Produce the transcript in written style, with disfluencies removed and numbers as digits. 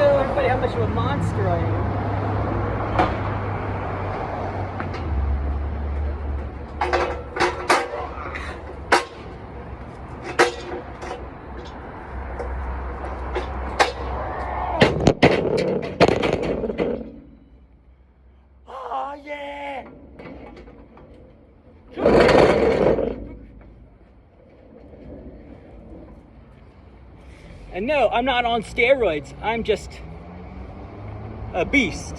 show everybody how much of a monster I am. Oh yeah! And no, I'm not on steroids. I'm just a beast.